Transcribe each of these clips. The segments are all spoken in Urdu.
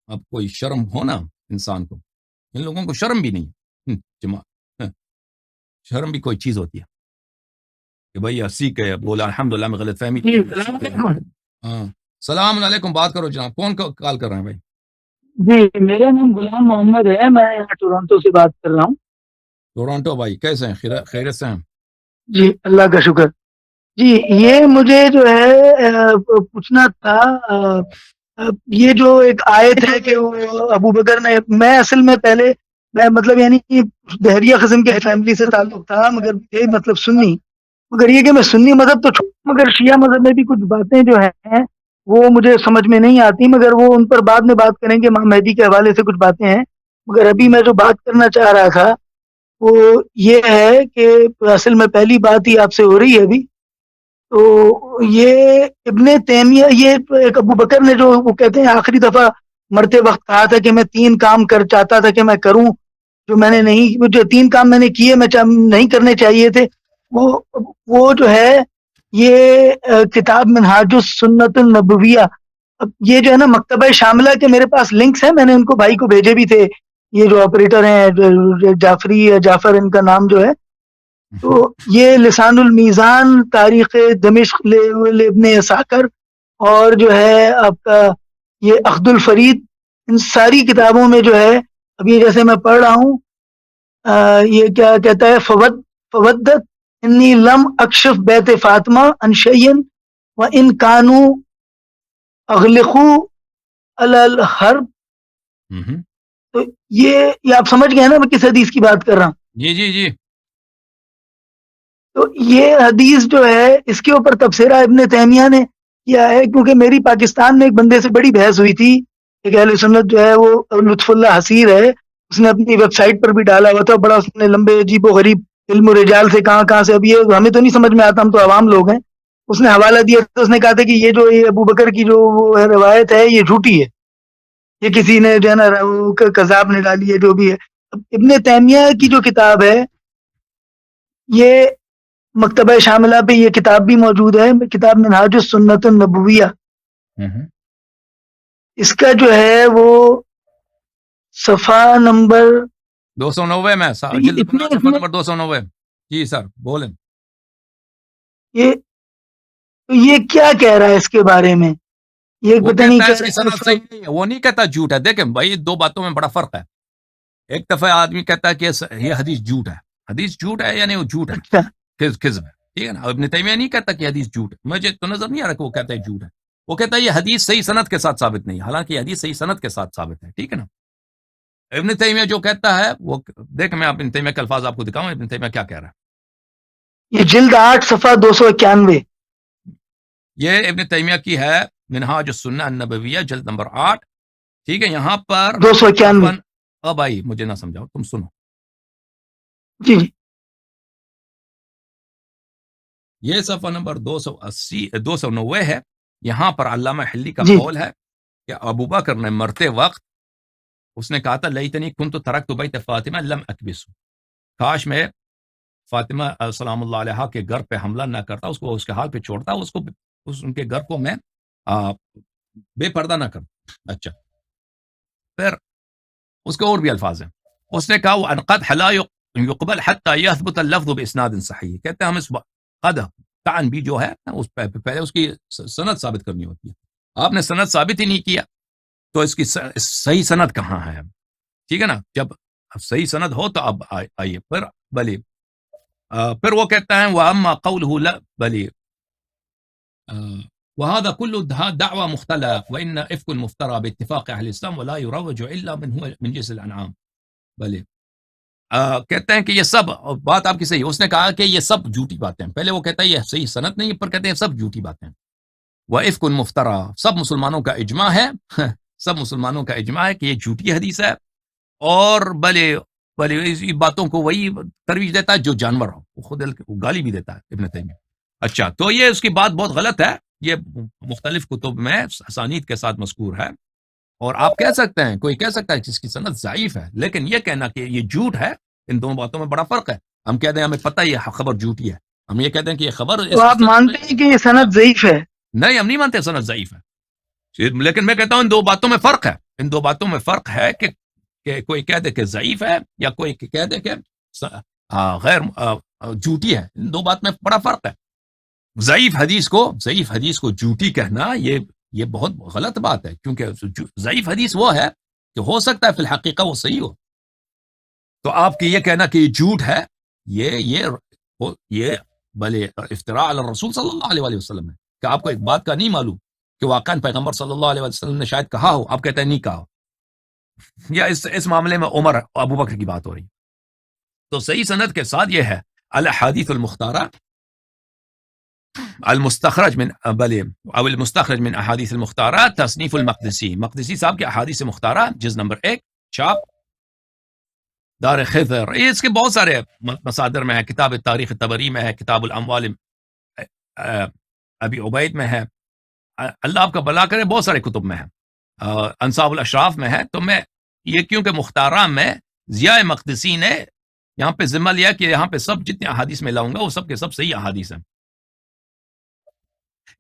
اب کوئی شرم ہونا انسان کو، ان لوگوں کو شرم بھی نہیں ہے شرم بھی کوئی چیز ہوتی ہے کہ بھائی اسی کے بولا الحمدللہ میں غلط فہمی. ہاں السلام علیکم، بات کرو جناب. کون کال کر رہے ہیں بھائی؟ جی میرا نام غلام محمد ہے، میں یہاں ٹورانٹو سے بات کر رہا ہوں. ٹورانٹو بھائی کیسے ہیں؟ خیریت سے ہیں؟ جی اللہ کا شکر. جی یہ مجھے جو ہے پوچھنا تھا، یہ جو ایک آیت ہے کہ وہ ابو بکر نے، میں اصل میں پہلے میں مطلب یعنی دہریہ قسم کے فیملی سے تعلق تھا، مگر یہ مطلب سنی، مگر یہ کہ میں سنی مذہب تو چھوڑ، مگر شیعہ مذہب میں بھی کچھ باتیں جو ہیں وہ مجھے سمجھ میں نہیں آتی، مگر وہ ان پر بعد میں بات کریں گے. امام مہدی کے حوالے سے کچھ باتیں ہیں، مگر ابھی میں جو بات کرنا چاہ رہا تھا وہ یہ ہے کہ اصل میں پہلی بات ہی آپ سے ہو رہی ہے ابھی. تو یہ ابن تیمیہ، یہ ایک ابو بکر نے جو وہ کہتے ہیں آخری دفعہ مرتے وقت کہا تھا کہ میں 3 کام چاہتا تھا کہ میں کروں، جو میں نے نہیں، جو 3 کام میں نے کیے میں نہیں کرنے چاہیے تھے. وہ جو ہے یہ کتاب منہاج السنت النبویہ، اب یہ جو ہے نا مکتبہ شاملہ کے میرے پاس لنکس ہیں، میں نے ان کو بھائی کو بھیجے بھی تھے، یہ جو آپریٹر ہیں جعفر ان کا نام جو ہے. تو یہ لسان المیزان، تاریخ دمشق ابن عساکر، اور جو ہے آپ کا یہ عقد الفرید، ان ساری کتابوں میں جو ہے ابھی جیسے میں پڑھ رہا ہوں یہ کیا کہتا ہے، فودت انی لم اکشف بیت فاطمہ ان شیئن و ان کانو اغلقو علی الحرب. تو یہ آپ سمجھ گئے نا میں کس حدیث کی بات کر رہا ہوں؟ جی جی جی. تو یہ حدیث جو ہے اس کے اوپر تبصرہ ابن تیمیہ نے کیا ہے، کیونکہ میری پاکستان میں ایک بندے سے بڑی بحث ہوئی تھی، ایک اہل سنت جو ہے وہ لطف اللہ حسیر ہے، اس نے اپنی ویب سائٹ پر بھی ڈالا ہوا تھا، بڑا اس نے لمبے عجیب و غریب علم و رجال سے کہاں سے، اب یہ ہمیں تو نہیں سمجھ میں آتا، ہم تو عوام لوگ ہیں. اس نے حوالہ دیا تو اس نے کہا تھا کہ یہ جو یہ ابو بکر کی جو وہ روایت ہے یہ جھوٹی ہے، یہ کسی نے جو ہے نا کذاب نے ڈالی ہے جو بھی ہے. ابن تیمیہ کی جو کتاب ہے یہ مکتبہ شاملہ پہ یہ کتاب بھی موجود ہے، کتاب منہاج السنت النبویہ. اس کا جو ہے وہ صفحہ نمبر 290 میں صفحہ نمبر 290. جی سر بولیں. یہ کیا کہہ رہا ہے اس کے بارے میں؟ یہ وہ پتہ نہیں کہتا ہے اس کی سند صحیح نہیں ہے، وہ نہیں کہتا جھوٹ ہے. دیکھیں بھائی دو باتوں میں بڑا فرق ہے. ایک دفعہ آدمی کہتا ہے کہ یہ حدیث جھوٹ ہے، حدیث جھوٹ ہے یعنی وہ جھوٹ ہے، کذب ہے، ٹھیک ہے نا. ابن تیمیہ نہیں کہتا کہ حدیث جھوٹ ہے، مجھے تو نظر نہیں آ رہا کہ وہ کہتا ہے جھوٹ ہے. وہ کہتا ہے یہ حدیث صحیح سند کے ساتھ ثابت نہیں، حالانکہ یہ حدیث صحیح سند کے ساتھ ثابت ہے، ٹھیک ہے نا. ابن تیمیہ جو کہتا ہے وہ دیکھ، میں ابن تیمیہ کے الفاظ آپ کو دکھاؤں ابن تیمیہ کیا کہہ رہا ہے. یہ جلد 8 صفحہ 291، یہ ابن تیمیہ کی ہے منہاج السنہ النبویہ جلد نمبر 8، ٹھیک ہے. یہاں پر 291. بھائی مجھے نہ سمجھاؤ، تم سنو. جی یہ صفحہ نمبر 290 ہے. یہاں پر علامہ حلی کا قول ہے کہ ابو بکر نے مرتے وقت اس نے کہا تھا لیتنی کنت ترکت بیت فاطمہ لم اکبس، کاش میں فاطمہ سلام اللہ علیہا کے گھر پہ حملہ نہ کرتا، اس کو اس کے حال پہ چھوڑتا، ان کے گھر کو میں بے پردہ نہ کرتا. اچھا پھر اس کے اور بھی الفاظ ہیں. اس نے کہا وَأَنْ قَدْحَ لَا يُقْبَلْ حَتَّى يَثْبُتَ اللَّفْظُ بِإِسْنَادٍ صحیح. کہتے ہیں ہم اس قد تعن بھی جو ہے پہلے اس کی سند ثابت کرنی ہوتی ہے. آپ نے سند ثابت ہی نہیں کیا تو اس کی صحیح سند کہاں ہے؟ ٹھیک ہے نا. جب صحیح سند ہو تو اب آئیے پھر بلی. پھر وہ کہتا ہے وَأَمَّا قَوْلُهُ لَا بلی وهذا كل دعوى مختلف وإن إفك المفترى باتفاق أهل الإسلام ولا يروج إلا من جنس الأنعام. بلے کہتے ہیں کہ یہ سب بات آپ کی صحیح. اس نے کہا کہ یہ سب جھوٹی باتیں ہیں. پہلے وہ کہتا ہے یہ صحیح سند نہیں، پر کہتے ہیں سب جھوٹی باتیں. وإفك المفترى سب مسلمانوں کا اجماع ہے، سب مسلمانوں کا اجماع ہے کہ یہ جھوٹی حدیث ہے. اور بلے اس باتوں کو وہی ترویج دیتا ہے جو جانور ہو، وہ خود گالی بھی دیتا ہے ابن تیمیہ. اچھا تو یہ اس کی بات بہت غلط ہے، یہ مختلف کتب میں اسانید کے ساتھ مذکور ہے. اور آپ کہہ سکتے ہیں، کوئی کہہ سکتا ہے کہ اس کی سند ضعیف ہے، لیکن یہ کہنا کہ یہ جھوٹ ہے، ان دونوں باتوں میں بڑا فرق ہے. ہم کہتے ہیں ہمیں پتہ یہ خبر جھوٹی ہے، ہم یہ کہتے ہیں کہ یہ خبر تو آپ مانتے ہیں کہ یہ سند ضعیف ہے؟ نہیں، ہم نہیں مانتے سند ضعیف ہے. لیکن میں کہتا ہوں ان دو باتوں میں فرق ہے، ان دو باتوں میں فرق ہے کہ کوئی کہہ دے کہ ضعیف ہے یا کوئی کہہ دے کہ غیر جھوٹی ہے، ان دو بات میں بڑا فرق ہے۔ ضعیف حدیث کو جھوٹی کہنا یہ بہت غلط بات ہے، کیونکہ ضعیف حدیث وہ ہے کہ ہو سکتا ہے فی الحقیقہ وہ صحیح ہو، تو آپ کی یہ کہنا کہ یہ جھوٹ ہے، یہ بھلے افتراء علی الرسول صلی اللہ علیہ وسلم ہے کہ آپ کو ایک بات کا نہیں معلوم کہ واقعاً پیغمبر صلی اللہ علیہ وسلم نے شاید کہا ہو، آپ کہتے ہیں نہیں کہا ہو، یا اس معاملے میں عمر اور ابو بکر کی بات ہو رہی۔ تو صحیح سند کے ساتھ یہ ہے الاحادیث المختارہ المستخرج من احادیث المختارہ تصنیف المقدسی، مقدسی صاحب کے احادیث مختارہ جز نمبر 1 چھاپ دار خضر، اس کے بہت سارے مصادر میں ہے، کتاب تاریخ طبری میں ہے، کتاب الاموال ابی عبید میں ہے، اللہ آپ کا بھلا کرے بہت سارے کتب میں ہے، انصاب الاشراف میں ہے۔ تو میں یہ کیونکہ مختارہ میں ضیاء مقدسی نے یہاں پہ ذمہ لیا کہ یہاں پہ سب جتنے احادیث میں لاؤں گا وہ سب کے سب صحیح احادیث ہیں،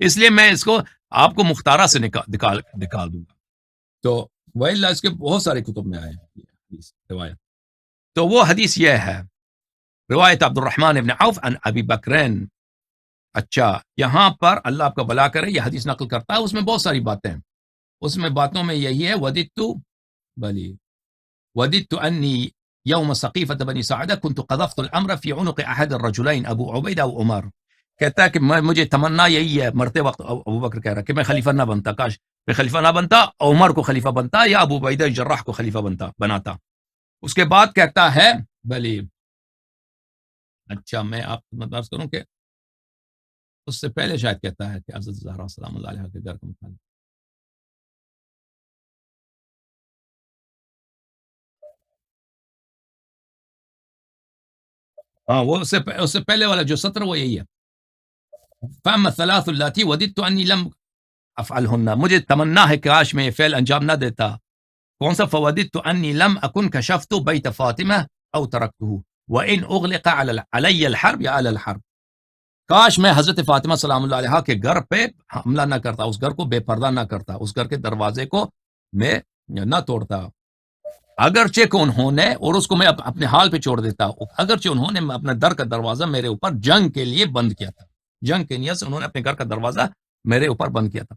اس لیے میں اس کو آپ کو مختارہ سے نکال دوں گا۔ تو وَإِلَّا اس کے بہت سارے کتب میں آئے ہیں روایت۔ تو وہ حدیث یہ ہے روایت عبد الرحمن ابن عوف عن ابی بکرین۔ اچھا، یہاں پر اللہ آپ کا بھلا کرے یہ حدیث نقل کرتا ہے، اس میں بہت ساری باتیں ہیں، اس میں باتوں میں یہی ہے وددت انی یوم ثقیفۃ بنی ساعدہ كنت قذفت الامر فی عنق احد الرجلین ابو عبیدہ او عمر، کہتا ہے کہ مجھے تمنا یہی ہے، مرتے وقت ابو بکر کہہ رہا کہ میں خلیفہ نہ بنتا، کاش میں خلیفہ نہ بنتا، عمر کو خلیفہ بنتا یا ابو عبیدہ جراح کو خلیفہ بناتا۔ اس کے بعد کہتا ہے اچھا میں آپ کو بات کروں کہ اس سے پہلے شاید کہتا ہے کہ حضرت زہرا سلام اللہ علیہا کے گھر کا متعلق، ہاں وہ اس سے پہلے والا جو سطر وہ یہی ہے، فَأَمَّا الثَّلَاثُ اللَّاتِي وَدِدتُّ أَنِّي لَمْ أَفْعَلْهُنَّ، مجھے تمنا ہے کہ کاش میں یہ فعل انجام نہ دیتا، کون سا؟ فَوَدِدتُّ أَنِّي لَمْ أَكُنْ كَشَفْتُ بَيْتَ فاطمة أو تركته وَإِنْ أُغْلِقَ عَلَيَّ الْحَرْبِ يَا أَهْلَ الْحَرْبِ، کاش میں حضرت فاطمہ سلام اللہ علیہا کے گھر پہ حملہ نہ کرتا، اس گھر کو بے پردہ نہ کرتا، اس گھر کے دروازے کو میں نہ توڑتا، اگرچہ کہ انہوں نے، اور اس کو میں اپنے حال پہ چھوڑ دیتا، اگرچہ انہوں نے اپنے در کا دروازہ میرے اوپر جنگ کے لیے بند کیا تھا، جنگ کے نیت سے انہوں نے اپنے گھر کا دروازہ میرے اوپر بند کیا تھا،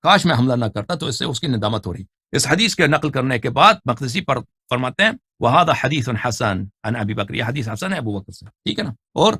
کاش میں حملہ نہ کرتا، تو اس سے اس کی ندامت ہو رہی۔ اس حدیث کے نقل کرنے کے بعد مقدسی پر فرماتے ہیں وَهَذَا حَدِيثٌ حَسَنٌ عن ابی بکر، یہ حدیث حسن ہے ابو بکر سے، ٹھیک ہے نا۔ اور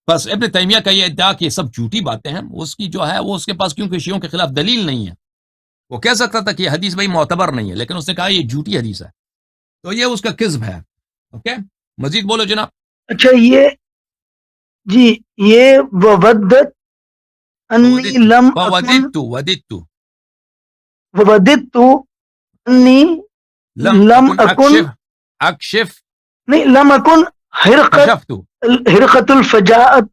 بس ابن تیمیہ کا یہ ادعا کہ یہ سب جھوٹی باتیں ہیں، اس کی جو ہے وہ اس کے پاس کیونکہ شیعوں کے خلاف دلیل نہیں ہے، وہ کہہ سکتا تھا کہ یہ حدیث بھائی معتبر نہیں ہے، لیکن اس نے کہا یہ جھوٹی حدیث ہے، تو یہ اس کا کذب ہے۔ اوکے، مزید بولو جناب۔ اچھا جی یہ وودت انی لم اکن وودت انی لم اکن اکشف نہیں لم اکن حرقت الفجاءت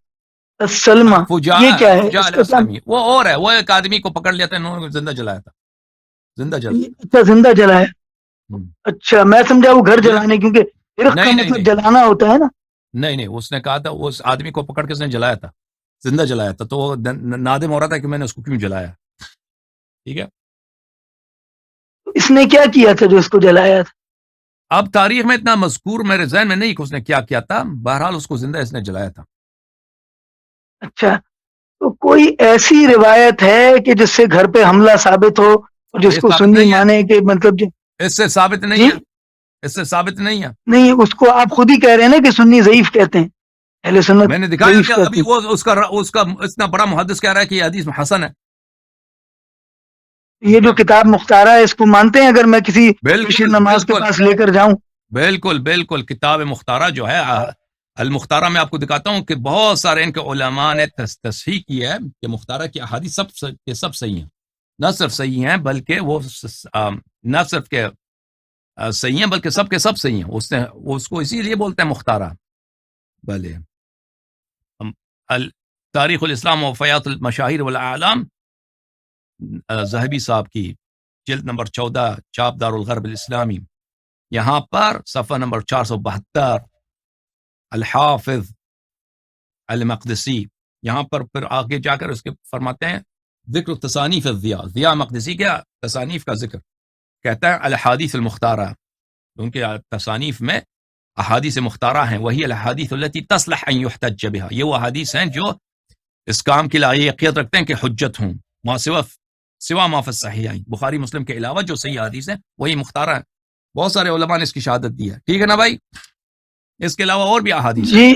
السلمہ، یہ کیا ہے؟ وہ اور ہے، وہ ایک آدمی کو پکڑ لیا تھا، انہوں نے زندہ جلایا تھا، زندہ جلایا۔ اچھا زندہ جلایا، اچھا میں سمجھا وہ گھر جلانے، کیونکہ حرق کا مطلب جلانا ہوتا ہے نا۔ نہیں اس نے کہا تھا اس آدمی کو پکڑ کے اس نے جلایا تھا، زندہ جلایا تھا، تو وہ نادم ہو رہا تھا کہ میں نے اس کو کیوں جلایا، ٹھیک ہے۔ اس نے کیا کیا تھا جو اس کو جلایا تھا؟ اب تاریخ میں اتنا مذکور میرے ذہن میں نہیں کہ اس نے کیا کیا تھا، بہرحال اس کو زندہ اس نے جلایا تھا۔ اچھا، تو کوئی ایسی روایت ہے کہ جس سے گھر پہ حملہ ثابت ہو اور جس کو سنی مانے کہ مطلب اس سے ثابت نہیں ہے، اس سے ثابت نہیں ہے۔ نہیں، اس کو آپ خود ہی کہہ رہے ہیں نا کہ سنی ضعیف کہتے ہیں، اہل سنت میں نے دکھایا کہ ابھی وہ اس کا اتنا بڑا محدث کہہ رہا ہے کہ یہ حدیث حسن ہے۔ یہ جو کتاب مختارہ ہے اس کو مانتے ہیں اگر میں کسی بشیر نماز کے پاس لے کر جاؤں؟ بالکل کتاب مختارہ جو ہے المختارہ میں آپ کو دکھاتا ہوں کہ بہت سارے ان کے علماء نے تصحیح کی ہے کہ مختارہ کی احادیث سب صحیح ہیں، نہ صرف صحیح ہیں بلکہ وہ نہ صرف کہ صحیح ہیں بلکہ سب کے سب صحیح ہیں، اس کو اسی لیے بولتے ہیں مختارہ۔ بھلے تاریخ الاسلام و وفیات المشاہیر والاعلام ذہبی صاحب کی جلد نمبر 14 چاپ دار الغرب الاسلامی، یہاں پر صفحہ نمبر 472 الحافظ المقدسی، یہاں پر پھر آگے جا کر اس کے فرماتے ہیں ذکر تصانیف الضیاء، ضیاء مقدسی کے تصانیف کا ذکر، کہتا ہے الاحادیث المختارہ، ان کے تصانیف میں احادیث مختارہ ہیں، وہی الاحادیث التي تصلح ان يحتج بها، یہ وہ احادیث ہیں جو اس کام کے لیے یقینیت رکھتے ہیں کہ حجت ہوں، ما سوا ما فی الصحیحین، بخاری مسلم کے علاوہ جو صحیح حدیث ہیں وہی مختارہ ہیں. بہت سارے علماء نے اس کی شہادت دی ہے. ٹھیک ہے نا بھائی؟ اس کے علاوہ اور بھی احادیث جی